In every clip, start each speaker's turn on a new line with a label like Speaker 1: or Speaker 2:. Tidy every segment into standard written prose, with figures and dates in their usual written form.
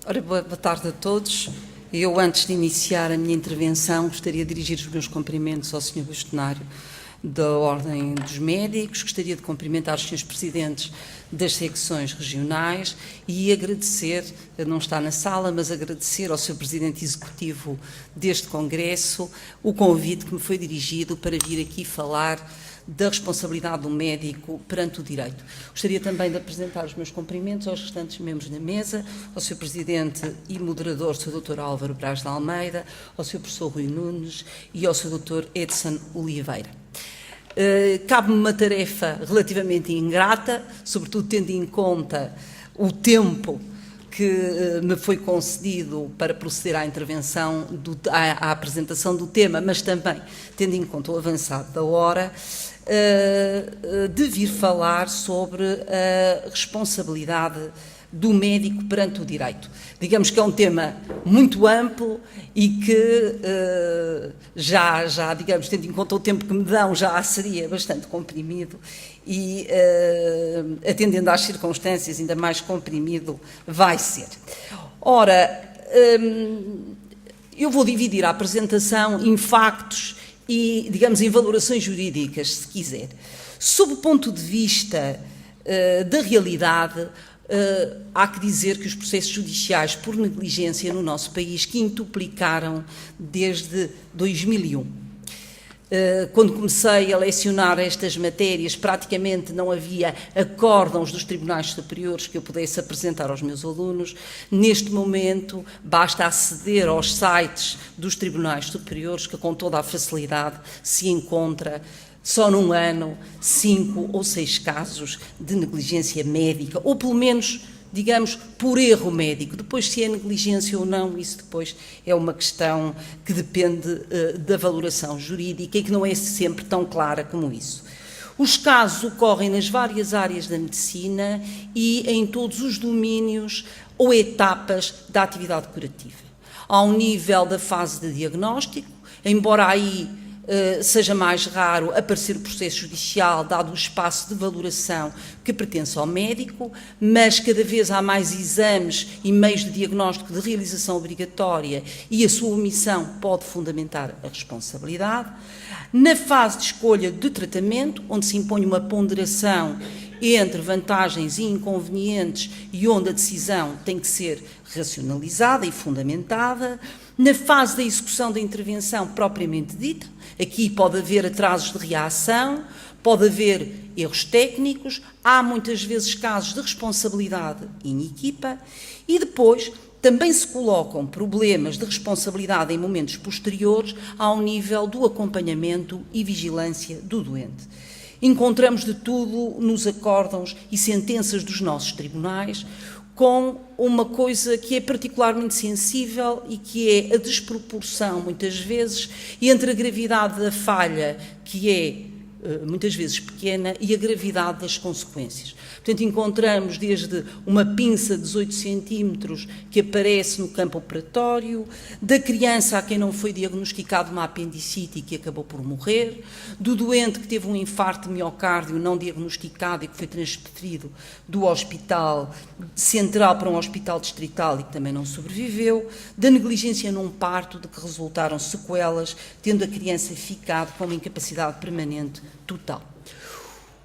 Speaker 1: Ora, boa tarde a todos. Eu, antes de iniciar a minha intervenção, gostaria de dirigir os meus cumprimentos ao Sr. Bastonário da Ordem dos Médicos, gostaria de cumprimentar os Srs. Presidentes das secções regionais e agradecer, não está na sala, mas agradecer ao Sr. Presidente Executivo deste Congresso o convite que me foi dirigido para vir aqui falar da responsabilidade do médico perante o direito. Gostaria também de apresentar os meus cumprimentos aos restantes membros da mesa, ao Sr. Presidente e moderador, Sr. Dr. Álvaro Braz de Almeida, ao Sr. Professor Rui Nunes e ao Sr. Dr. Edson Oliveira. Cabe-me uma tarefa relativamente ingrata, sobretudo tendo em conta o tempo que me foi concedido para proceder à intervenção, à apresentação do tema, mas também tendo em conta o avançado da hora, de vir falar sobre a responsabilidade do médico perante o direito. Digamos que é um tema muito amplo e que digamos, tendo em conta o tempo que me dão, já seria bastante comprimido e, atendendo às circunstâncias, ainda mais comprimido vai ser. Ora, eu vou dividir a apresentação em factos e, digamos, em valorações jurídicas, se quiser. Sob o ponto de vista da realidade, há que dizer que os processos judiciais por negligência no nosso país quintuplicaram desde 2001. Quando comecei a lecionar estas matérias, praticamente não havia acórdãos dos tribunais superiores que eu pudesse apresentar aos meus alunos. Neste momento, basta aceder aos sites dos tribunais superiores, que com toda a facilidade se encontra só num ano 5 ou 6 casos de negligência médica, ou pelo menos, digamos, por erro médico. Depois, se é negligência ou não, isso depois é uma questão que depende da valoração jurídica e que não é sempre tão clara como isso. Os casos ocorrem nas várias áreas da medicina e em todos os domínios ou etapas da atividade curativa. Ao nível da fase de diagnóstico, embora aí seja mais raro aparecer o processo judicial, dado o espaço de valoração que pertence ao médico, mas cada vez há mais exames e meios de diagnóstico de realização obrigatória e a sua omissão pode fundamentar a responsabilidade. Na fase de escolha de tratamento, onde se impõe uma ponderação entre vantagens e inconvenientes e onde a decisão tem que ser racionalizada e fundamentada. Na fase da execução da intervenção propriamente dita, aqui pode haver atrasos de reação, pode haver erros técnicos, há muitas vezes casos de responsabilidade em equipa e depois também se colocam problemas de responsabilidade em momentos posteriores ao nível do acompanhamento e vigilância do doente. Encontramos de tudo nos acórdãos e sentenças dos nossos tribunais, com uma coisa que é particularmente sensível e que é a desproporção, muitas vezes, entre a gravidade da falha, que é muitas vezes pequena, e a gravidade das consequências. Portanto, encontramos desde uma pinça de 18 centímetros que aparece no campo operatório, da criança a quem não foi diagnosticado uma apendicite e que acabou por morrer, do doente que teve um infarto de miocárdio não diagnosticado e que foi transferido do hospital central para um hospital distrital e que também não sobreviveu, da negligência num parto de que resultaram sequelas, tendo a criança ficado com uma incapacidade permanente total.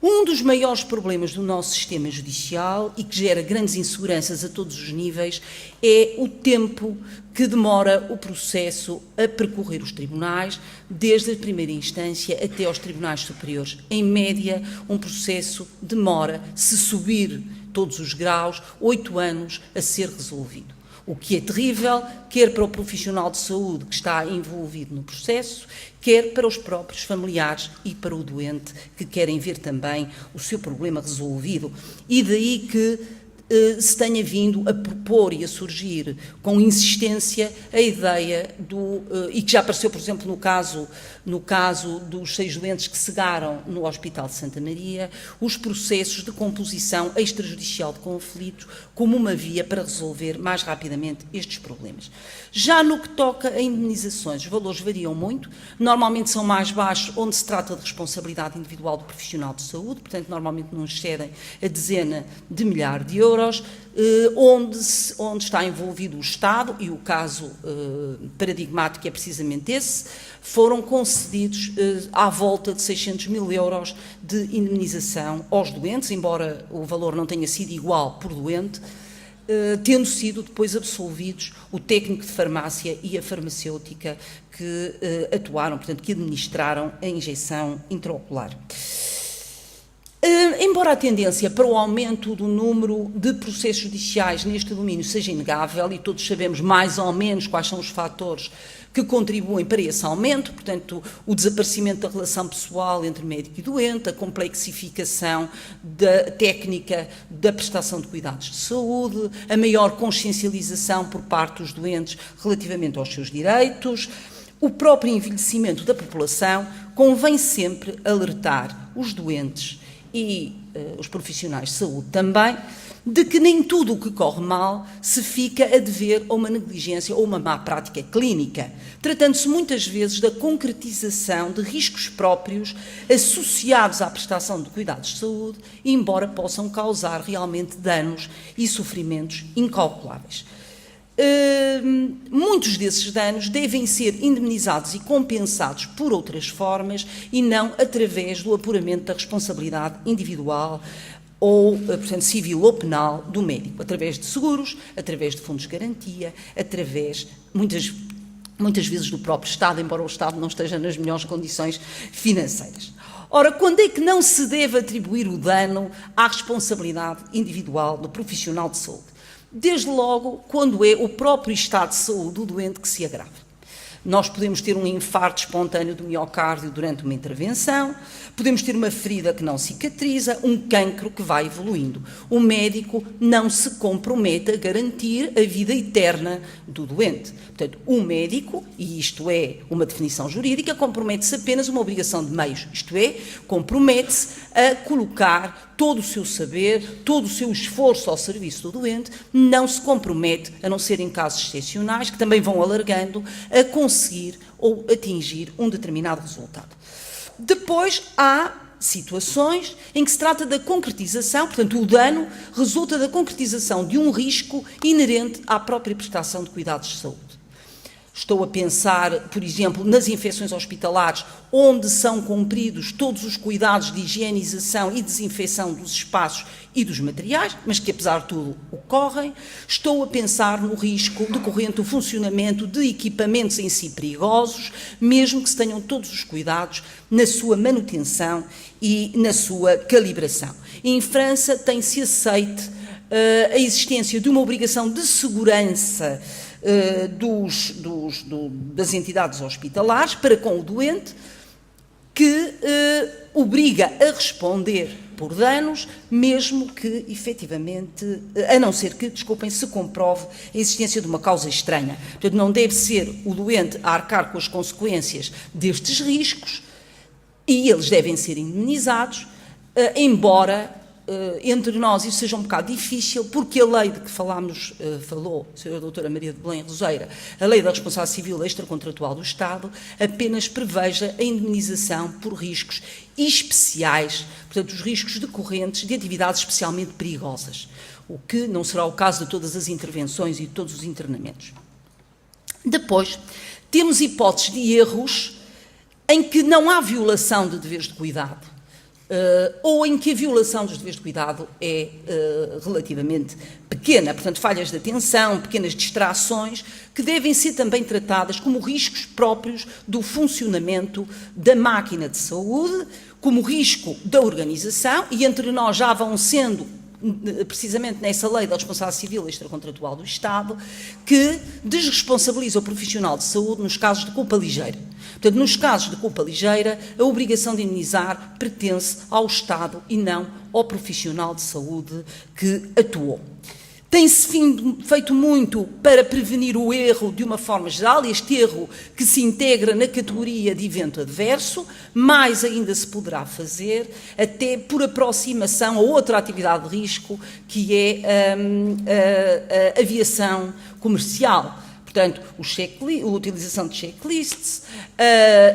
Speaker 1: Um dos maiores problemas do nosso sistema judicial e que gera grandes inseguranças a todos os níveis é o tempo que demora o processo a percorrer os tribunais, desde a primeira instância até aos tribunais superiores. Em média, um processo demora, se subir todos os graus, 8 anos a ser resolvido. O que é terrível, quer para o profissional de saúde que está envolvido no processo, quer para os próprios familiares e para o doente que querem ver também o seu problema resolvido. E daí que se tenha vindo a propor e a surgir com insistência a ideia e que já apareceu, por exemplo, no caso dos 6 doentes que cegaram no Hospital de Santa Maria, os processos de composição extrajudicial de conflitos como uma via para resolver mais rapidamente estes problemas. Já no que toca a indemnizações, os valores variam muito, normalmente são mais baixos onde se trata de responsabilidade individual do profissional de saúde, portanto normalmente não excedem a dezena de milhares de euros. euros, onde está envolvido o Estado, e o caso paradigmático é precisamente esse, foram concedidos à volta de 600 mil euros de indemnização aos doentes, embora o valor não tenha sido igual por doente, tendo sido depois absolvidos o técnico de farmácia e a farmacêutica que atuaram, portanto, que administraram a injeção intraocular. Embora a tendência para o aumento do número de processos judiciais neste domínio seja inegável, e todos sabemos mais ou menos quais são os fatores que contribuem para esse aumento, portanto, o desaparecimento da relação pessoal entre médico e doente, a complexificação da técnica da prestação de cuidados de saúde, a maior consciencialização por parte dos doentes relativamente aos seus direitos, o próprio envelhecimento da população, convém sempre alertar os doentes e os profissionais de saúde também, de que nem tudo o que corre mal se fica a dever a uma negligência ou uma má prática clínica, tratando-se muitas vezes da concretização de riscos próprios associados à prestação de cuidados de saúde, embora possam causar realmente danos e sofrimentos incalculáveis. Muitos desses danos devem ser indemnizados e compensados por outras formas e não através do apuramento da responsabilidade individual ou, portanto, civil ou penal do médico, através de seguros, através de fundos de garantia, através, muitas vezes, do próprio Estado, embora o Estado não esteja nas melhores condições financeiras. Ora, quando é que não se deve atribuir o dano à responsabilidade individual do profissional de saúde? Desde logo, quando é o próprio estado de saúde do doente que se agrava. Nós podemos ter um infarto espontâneo do miocárdio durante uma intervenção, podemos ter uma ferida que não cicatriza, um cancro que vai evoluindo. O médico não se compromete a garantir a vida eterna do doente. Portanto, o médico, e isto é uma definição jurídica, compromete-se apenas uma obrigação de meios, isto é, compromete-se a colocar todo o seu saber, todo o seu esforço ao serviço do doente, não se compromete, a não ser em casos excepcionais, que também vão alargando, a conseguir ou atingir um determinado resultado. Depois há situações em que se trata da concretização, portanto, o dano resulta da concretização de um risco inerente à própria prestação de cuidados de saúde. Estou a pensar, por exemplo, nas infecções hospitalares, onde são cumpridos todos os cuidados de higienização e desinfecção dos espaços e dos materiais, mas que, apesar de tudo, ocorrem. Estou a pensar no risco decorrente do funcionamento de equipamentos em si perigosos, mesmo que se tenham todos os cuidados na sua manutenção e na sua calibração. Em França tem-se aceite a existência de uma obrigação de segurança das entidades hospitalares para com o doente, que obriga a responder por danos, mesmo que, efetivamente, a não ser que, desculpem, se comprove a existência de uma causa estranha. Portanto, não deve ser o doente a arcar com as consequências destes riscos e eles devem ser indemnizados, embora entre nós isso seja um bocado difícil, porque a lei de que falou a Sra. Doutora Maria de Belém Roseira, a lei da responsabilidade civil extracontratual do Estado, apenas preveja a indemnização por riscos especiais, portanto, os riscos decorrentes de atividades especialmente perigosas, o que não será o caso de todas as intervenções e de todos os internamentos. Depois, temos hipóteses de erros em que não há violação de deveres de cuidado, ou em que a violação dos deveres de cuidado é relativamente pequena, portanto, falhas de atenção, pequenas distrações, que devem ser também tratadas como riscos próprios do funcionamento da máquina de saúde, como risco da organização, e entre nós já vão sendo, precisamente nessa lei da responsabilidade civil extracontratual do Estado, que desresponsabiliza o profissional de saúde nos casos de culpa ligeira. Portanto, nos casos de culpa ligeira, a obrigação de indemnizar pertence ao Estado e não ao profissional de saúde que atuou. Tem-se feito muito para prevenir o erro de uma forma geral, este erro que se integra na categoria de evento adverso, mais ainda se poderá fazer, até por aproximação a outra atividade de risco, que é a aviação comercial. portanto, a utilização de checklists,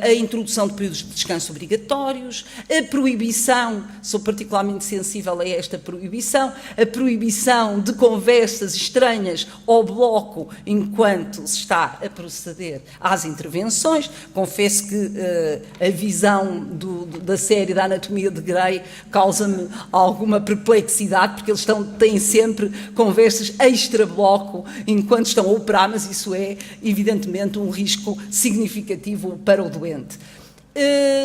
Speaker 1: a introdução de períodos de descanso obrigatórios, a proibição, sou particularmente sensível a esta proibição, a proibição de conversas estranhas ao bloco enquanto se está a proceder às intervenções. Confesso que a visão da série da Anatomia de Grey causa-me alguma perplexidade, porque eles têm sempre conversas extra-bloco enquanto estão a operar, mas isso é, evidentemente, um risco significativo para o doente.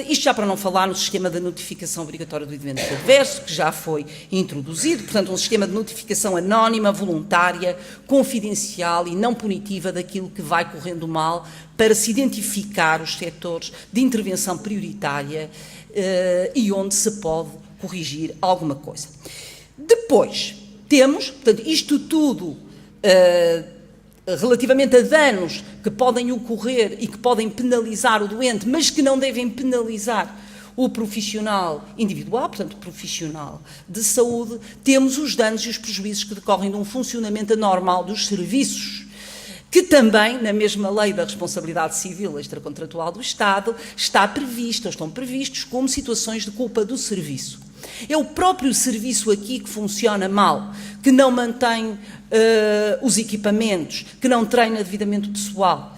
Speaker 1: Isto já para não falar no sistema de notificação obrigatória do evento adverso, que já foi introduzido, portanto, um sistema de notificação anónima, voluntária, confidencial e não punitiva daquilo que vai correndo mal, para se identificar os setores de intervenção prioritária e onde se pode corrigir alguma coisa. Depois, temos, portanto, isto tudo relativamente a danos que podem ocorrer e que podem penalizar o doente, mas que não devem penalizar o profissional individual, portanto, o profissional de saúde. Temos os danos e os prejuízos que decorrem de um funcionamento anormal dos serviços, que também, na mesma lei da responsabilidade civil extracontratual do Estado, estão previstos como situações de culpa do serviço. É o próprio serviço aqui que funciona mal, que não mantém os equipamentos, que não treina devidamente o pessoal,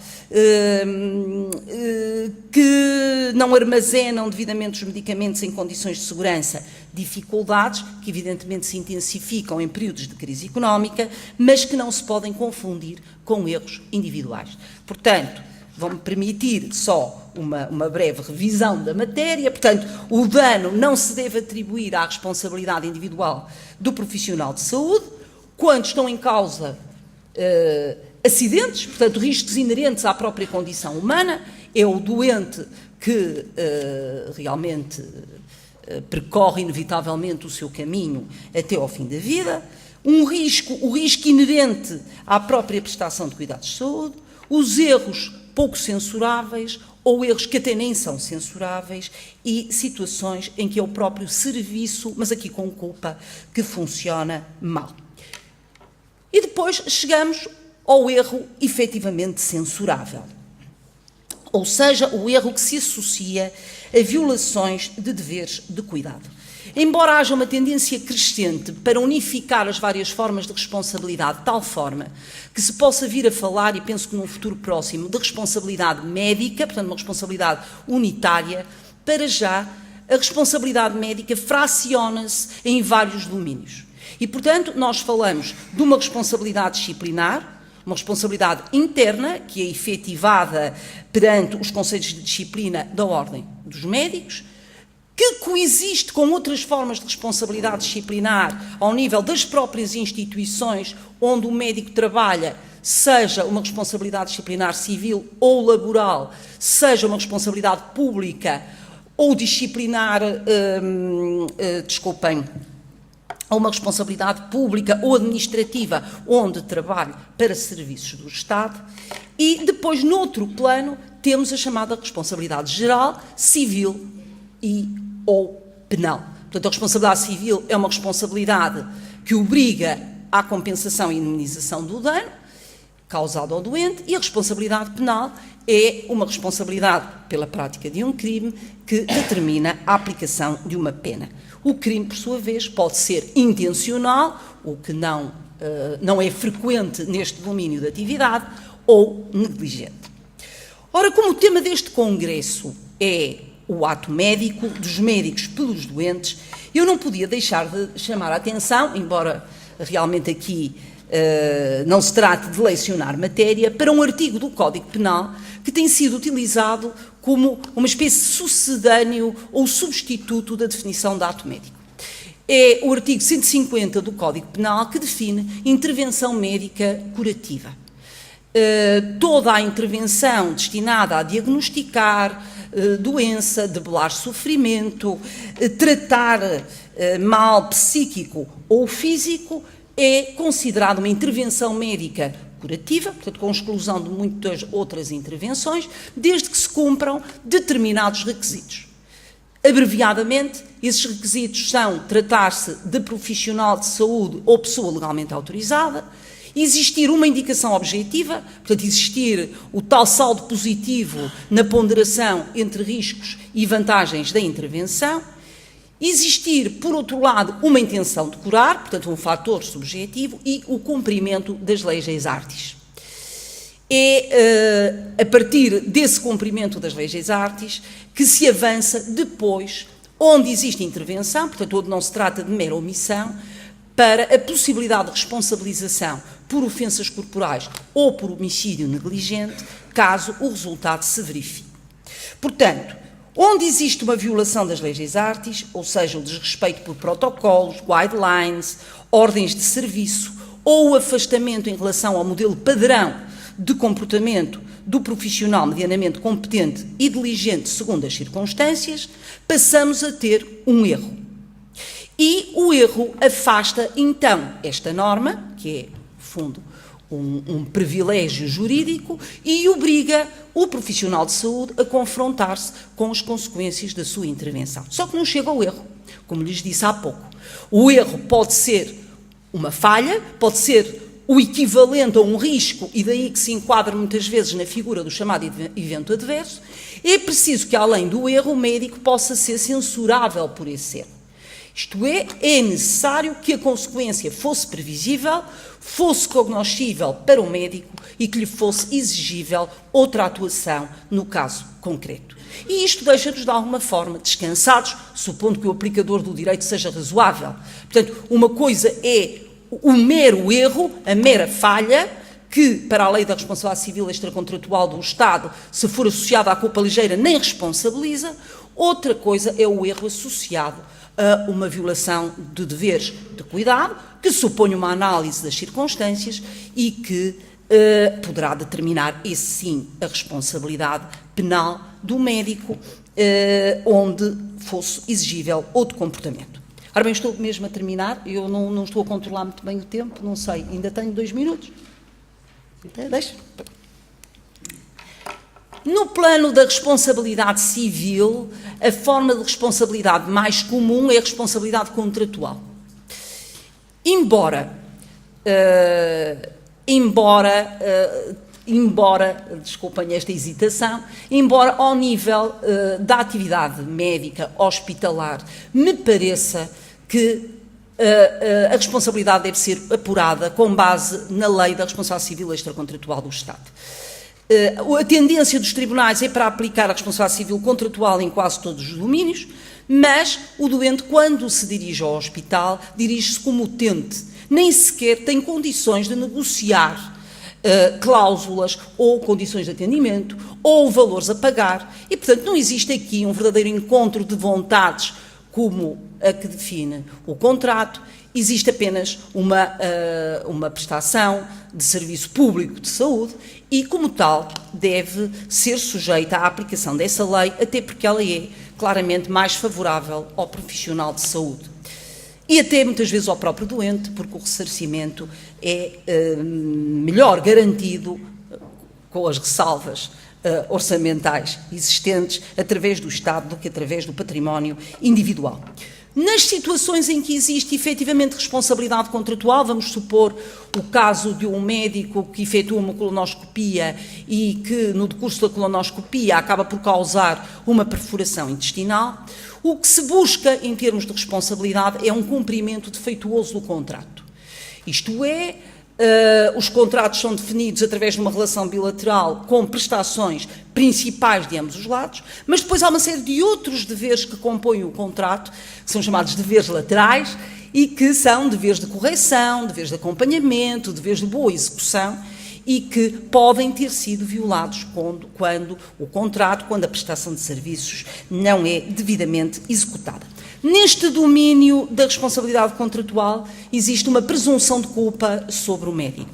Speaker 1: que não armazenam devidamente os medicamentos em condições de segurança. Dificuldades que evidentemente se intensificam em períodos de crise económica, mas que não se podem confundir com erros individuais. Portanto, vão-me permitir só uma breve revisão da matéria. Portanto, o dano não se deve atribuir à responsabilidade individual do profissional de saúde quando estão em causa acidentes, portanto, riscos inerentes à própria condição humana. É o doente que realmente percorre inevitavelmente o seu caminho até ao fim da vida. O risco inerente à própria prestação de cuidados de saúde, os erros pouco censuráveis ou erros que até nem são censuráveis e situações em que é o próprio serviço, mas aqui com culpa, que funciona mal. E depois chegamos ao erro efetivamente censurável, ou seja, o erro que se associa a violações de deveres de cuidado. Embora haja uma tendência crescente para unificar as várias formas de responsabilidade de tal forma que se possa vir a falar, e penso que num futuro próximo, de responsabilidade médica, portanto uma responsabilidade unitária, para já a responsabilidade médica fraciona-se em vários domínios. E, portanto, nós falamos de uma responsabilidade disciplinar, uma responsabilidade interna, que é efetivada perante os conselhos de disciplina da Ordem dos Médicos, que coexiste com outras formas de responsabilidade disciplinar ao nível das próprias instituições onde o médico trabalha, seja uma responsabilidade disciplinar civil ou laboral, seja uma responsabilidade pública ou disciplinar, ou uma responsabilidade pública ou administrativa onde trabalha para serviços do Estado. E depois, noutro plano, temos a chamada responsabilidade geral, civil ou penal. Portanto, a responsabilidade civil é uma responsabilidade que obriga à compensação e indemnização do dano causado ao doente, e a responsabilidade penal é uma responsabilidade pela prática de um crime que determina a aplicação de uma pena. O crime, por sua vez, pode ser intencional, o que não é frequente neste domínio de atividade, ou negligente. Ora, como o tema deste congresso é o ato médico, dos médicos pelos doentes, eu não podia deixar de chamar a atenção, embora realmente aqui não se trate de lecionar matéria, para um artigo do Código Penal que tem sido utilizado como uma espécie de sucedâneo ou substituto da definição de ato médico. É o artigo 150 do Código Penal que define intervenção médica curativa. Toda a intervenção destinada a diagnosticar doença, debelar sofrimento, tratar mal psíquico ou físico é considerada uma intervenção médica curativa, portanto, com exclusão de muitas outras intervenções, desde que se cumpram determinados requisitos. Abreviadamente, esses requisitos são tratar-se de profissional de saúde ou pessoa legalmente autorizada, existir uma indicação objetiva, portanto, existir o tal saldo positivo na ponderação entre riscos e vantagens da intervenção, existir, por outro lado, uma intenção de curar, portanto, um fator subjetivo, e o cumprimento das leis ex artis. É a partir desse cumprimento das leis ex artis que se avança depois, onde existe intervenção, portanto, onde não se trata de mera omissão, para a possibilidade de responsabilização por ofensas corporais ou por homicídio negligente, caso o resultado se verifique. Portanto, onde existe uma violação das leis ex artis, ou seja, o desrespeito por protocolos, guidelines, ordens de serviço ou o afastamento em relação ao modelo padrão de comportamento do profissional medianamente competente e diligente segundo as circunstâncias, passamos a ter um erro. E o erro afasta, então, esta norma, que é, no fundo, um privilégio jurídico, e obriga o profissional de saúde a confrontar-se com as consequências da sua intervenção. Só que não chega ao erro, como lhes disse há pouco. O erro pode ser uma falha, pode ser o equivalente a um risco, e daí que se enquadra muitas vezes na figura do chamado evento adverso. É preciso que, além do erro, o médico possa ser censurável por esse erro. Isto é necessário que a consequência fosse previsível, fosse cognoscível para o médico e que lhe fosse exigível outra atuação no caso concreto. E isto deixa-nos, de alguma forma, descansados, supondo que o aplicador do direito seja razoável. Portanto, uma coisa é o mero erro, a mera falha, que, para a lei da responsabilidade civil extracontratual do Estado, se for associada à culpa ligeira, nem responsabiliza. Outra coisa é o erro associado a uma violação de deveres de cuidado, que supõe uma análise das circunstâncias e que poderá determinar, esse sim, a responsabilidade penal do médico, onde fosse exigível outro comportamento. Ora bem, estou mesmo a terminar, eu não estou a controlar muito bem o tempo, não sei, ainda tenho 2 minutos. Deixa. No plano da responsabilidade civil, a forma de responsabilidade mais comum é a responsabilidade contratual. Embora, desculpem esta hesitação, embora ao nível da atividade médica hospitalar me pareça que a responsabilidade deve ser apurada com base na lei da responsabilidade civil extracontratual do Estado. A tendência dos tribunais é para aplicar a responsabilidade civil contratual em quase todos os domínios, mas o doente, quando se dirige ao hospital, dirige-se como utente, nem sequer tem condições de negociar cláusulas ou condições de atendimento ou valores a pagar e, portanto, não existe aqui um verdadeiro encontro de vontades como a que define o contrato. Existe apenas uma prestação de serviço público de saúde e, como tal, deve ser sujeita à aplicação dessa lei, até porque ela é claramente mais favorável ao profissional de saúde. E até muitas vezes ao próprio doente, porque o ressarcimento é melhor garantido com as ressalvas orçamentais existentes através do Estado do que através do património individual. Nas situações em que existe efetivamente responsabilidade contratual, vamos supor o caso de um médico que efetua uma colonoscopia e que no decurso da colonoscopia acaba por causar uma perfuração intestinal, o que se busca em termos de responsabilidade é um cumprimento defeituoso do contrato. Isto é, os contratos são definidos através de uma relação bilateral com prestações principais de ambos os lados, mas depois há uma série de outros deveres que compõem o contrato, que são chamados deveres laterais e que são deveres de correção, deveres de acompanhamento, deveres de boa execução e que podem ter sido violados quando o contrato, quando a prestação de serviços não é devidamente executada. Neste domínio da responsabilidade contratual existe uma presunção de culpa sobre o médico.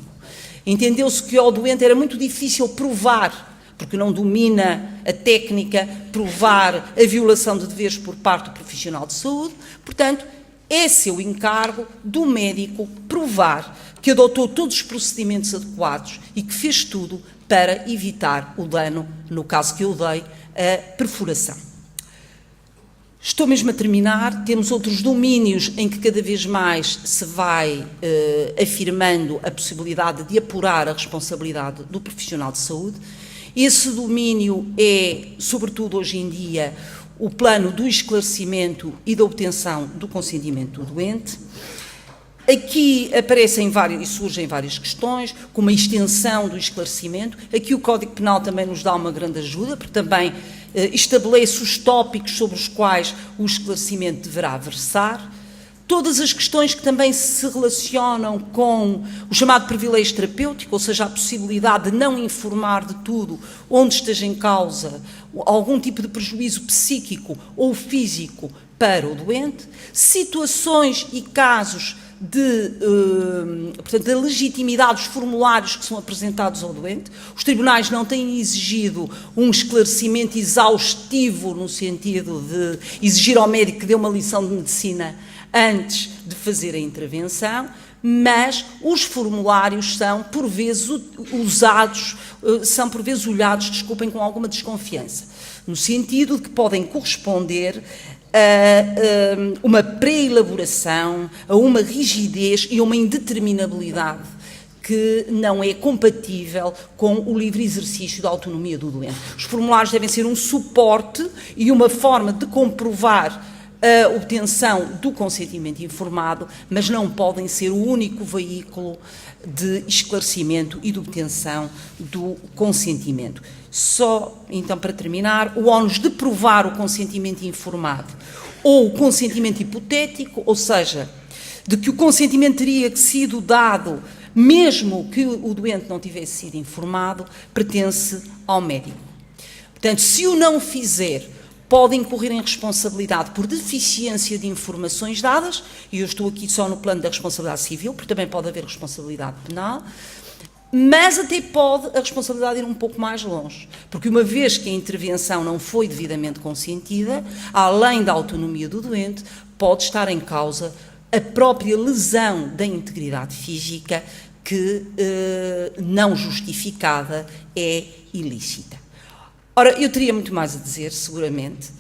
Speaker 1: Entendeu-se que ao doente era muito difícil provar, porque não domina a técnica, provar a violação de deveres por parte do profissional de saúde, portanto, é seu encargo do médico provar que adotou todos os procedimentos adequados e que fez tudo para evitar o dano, no caso que eu dei, a perfuração. Estou mesmo a terminar. Temos outros domínios em que cada vez mais se vai afirmando a possibilidade de apurar a responsabilidade do profissional de saúde. Esse domínio é, sobretudo hoje em dia, o plano do esclarecimento e da obtenção do consentimento do doente. Aqui aparecem e surgem várias questões, como a extensão do esclarecimento. Aqui o Código Penal também nos dá uma grande ajuda, porque também estabelece os tópicos sobre os quais o esclarecimento deverá versar. Todas as questões que também se relacionam com o chamado privilégio terapêutico, ou seja, a possibilidade de não informar de tudo onde esteja em causa algum tipo de prejuízo psíquico ou físico para o doente, situações e casos portanto, da legitimidade dos formulários que são apresentados ao doente. Os tribunais não têm exigido um esclarecimento exaustivo no sentido de exigir ao médico que dê uma lição de medicina antes de fazer a intervenção, mas os formulários são por vezes olhados, com alguma desconfiança, no sentido de que podem corresponder a uma pré-elaboração, a uma rigidez e a uma indeterminabilidade que não é compatível com o livre exercício da autonomia do doente. Os formulários devem ser um suporte e uma forma de comprovar a obtenção do consentimento informado, mas não podem ser o único veículo de esclarecimento e de obtenção do consentimento. Só, então, para terminar, o ónus de provar o consentimento informado ou o consentimento hipotético, ou seja, de que o consentimento teria sido dado mesmo que o doente não tivesse sido informado, pertence ao médico. Portanto, se o não fizer, pode incorrer em responsabilidade por deficiência de informações dadas, e eu estou aqui só no plano da responsabilidade civil, porque também pode haver responsabilidade penal, mas até pode a responsabilidade ir um pouco mais longe, porque uma vez que a intervenção não foi devidamente consentida, além da autonomia do doente, pode estar em causa a própria lesão da integridade física que, não justificada, é ilícita. Ora, eu teria muito mais a dizer, seguramente.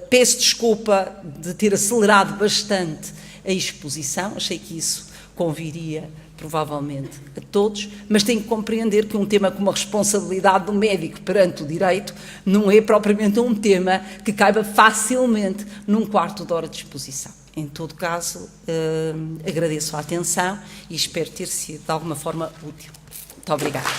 Speaker 1: Peço desculpa de ter acelerado bastante a exposição, achei que isso conviria provavelmente a todos, mas tenho que compreender que um tema como a responsabilidade do médico perante o direito não é propriamente um tema que caiba facilmente num quarto de hora de exposição. Em todo caso, agradeço a atenção e espero ter sido de alguma forma útil. Muito obrigada.